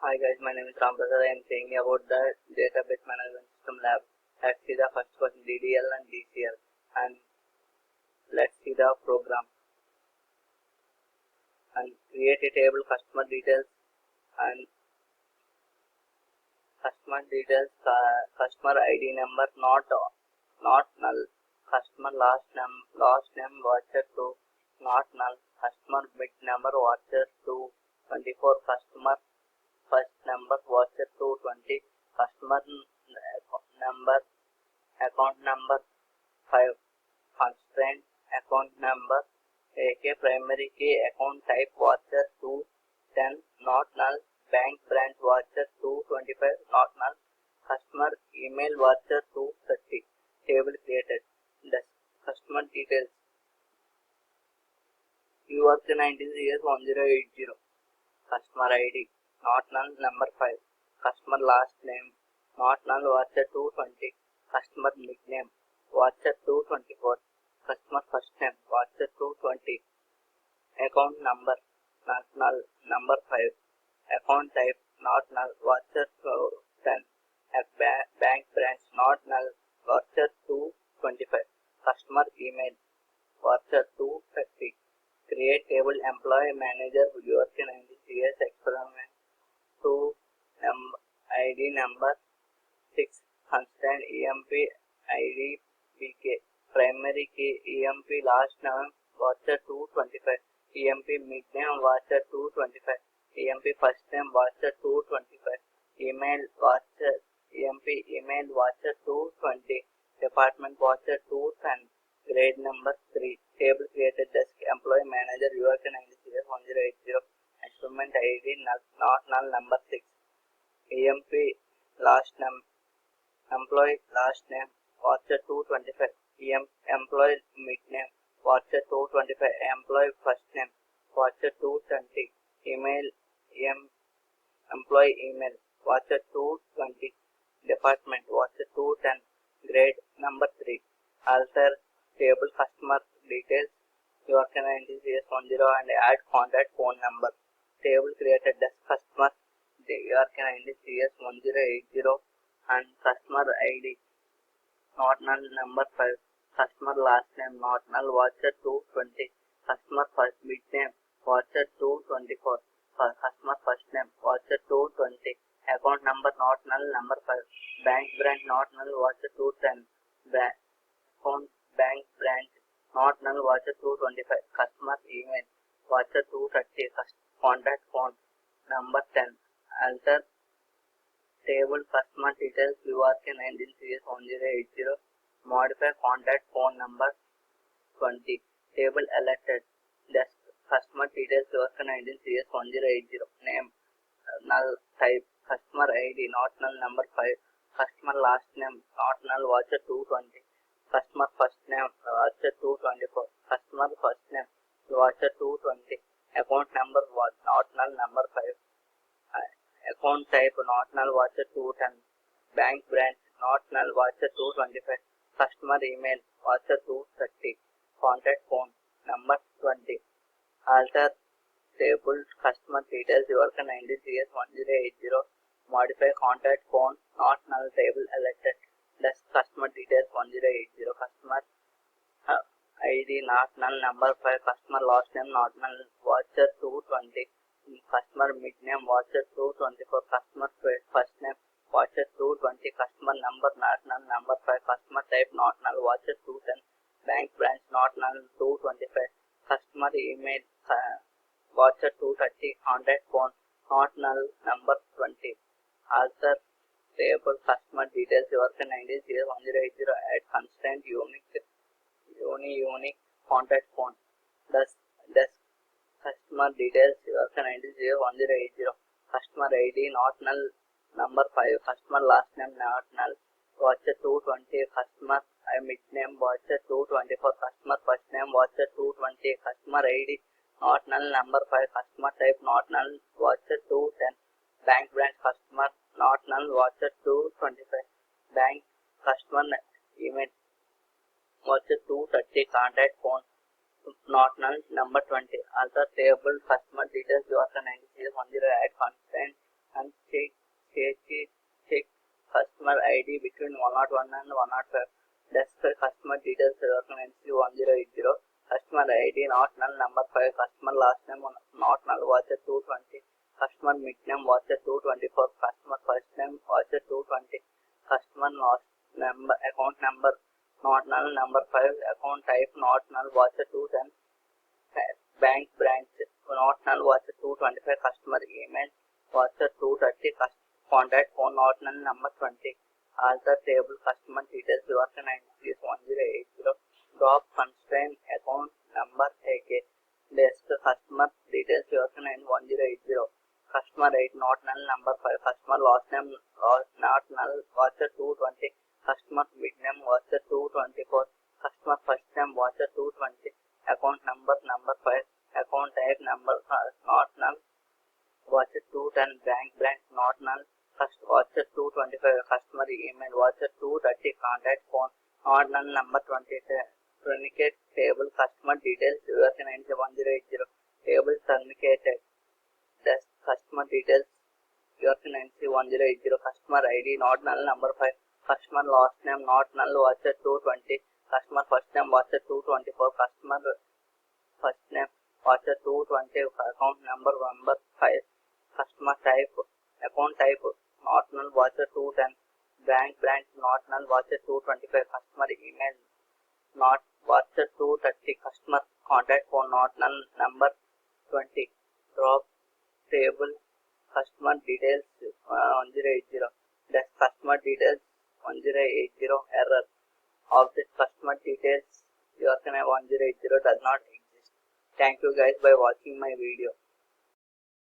Hi guys, my name is Ram Prasad. I am saying about the database management system lab. Let's see the first question, DDL and DCL, and let's see the program. And create a table, customer details and customer ID number not null, customer last name voucher to not null, customer bit number voucher to 24, customer first number voucher to 20, customer number account number 5, constraint account number AK primary key, account type voucher to 10 not null, bank branch voucher to 25 not null, customer email voucher to 30. Table created. The customer details URC 19CS1080, customer ID not null number 5, customer last name not null voucher 220, customer nickname voucher 224, customer first name voucher 220, account number not null number 5, account type not null voucher 10, bank branch not null voucher 225, customer email voucher 230. Create table employee manager URC 90CS experiment to ID number 6, constant EMP ID PK, primary key EMP last name voucher 225, EMP nickname voucher 225, EMP first name voucher 225, email voucher EMP email voucher 220, department voucher 210, grade number 3. Table created desk employee manager URC 90CS1080, experiment ID not null number 6, EMP last name employee last name voucher 225, employee mid name voucher 225, employee first name voucher 220, email employee email voucher 220, department voucher 210, grade number 3. Alter table customer details URC 90CS10 and add contact phone number. Table created desk customer URC 90CS1080 and customer ID not null number 5, customer last name not null voucher 220, customer first bit name voucher 224, customer first name voucher 220, account number not null number 5, bank branch not null voucher 210, bank branch not null voucher 225, customer email voucher 230, contact phone number 10. Alter table customer details URC 19CS1080, modify contact phone number 20. Table elected desk customer details URC 19CS1080, name null, type customer ID not null number 5, customer last name not null voucher 220, customer first name voucher 224, customer first name voucher 220, account number was not null number 5, account type not null voucher 210, bank branch not null voucher 225, customer email voucher 230, contact phone number 20. Alter table customer details URC 90CS1080, modify contact phone not null, table elected desk customer details 1080, customer ID not null number 5, customer last name not null voucher 220, customer mid name voucher 224, customer first name voucher 220, customer number not null number 5, customer type not null voucher 210, bank branch not null 225, customer email voucher 230, contact phone not null number 20. Alter table customer details URC 90CS1080, add constraint unique contact phone. Desk customer details URC 90CS1080, customer ID not null number 5, customer last name not null voucher 220, customer mid name voucher 224, customer first name voucher 220, customer ID not null number 5, customer type not null voucher 210, bank branch customer not null voucher 225, bank customer email voucher 230, contact phone not null number 20. Alter table customer details URC 90CS10, add constraint and check customer ID between 101 and 105. Desk customer details NC 1080. Customer ID not null number 5. Customer last name not null voucher 220. Customer mid name voucher 224. Customer first name voucher 220. Customer last number account number not null number 5. Account type not null voucher 210. Bank branch not null voucher 225. Customer email voucher 230. Contact phone not null number 20. Alter table customer details version 1080. Drop constraint account number AK. Desk customer details version 1080. Customer rate not null number 5. Customer last name not null voucher 220. Customer mid name voucher 224. Customer first name voucher 220. Account number 5. Account type number not null voucher 210. Bank branch not null voucher 225. Customer email voucher 230. Contact phone not null number 20. Tourniquet table customer details version 1080. Table tourniqueted. Desk customer details version 1080. Customer ID not null number 5. Customer last name not null voucher 220. Customer first name voucher 224. Customer first name voucher 220. Account number 5. Customer type account type not null voucher 210. Bank branch not null voucher 225. Customer email not voucher 230. Customer contact phone not null number 20. Drop table customer details 1080. Desk customer details 1080. Error. Object customer details version 1080 does not exist. Thank you guys by watching my video.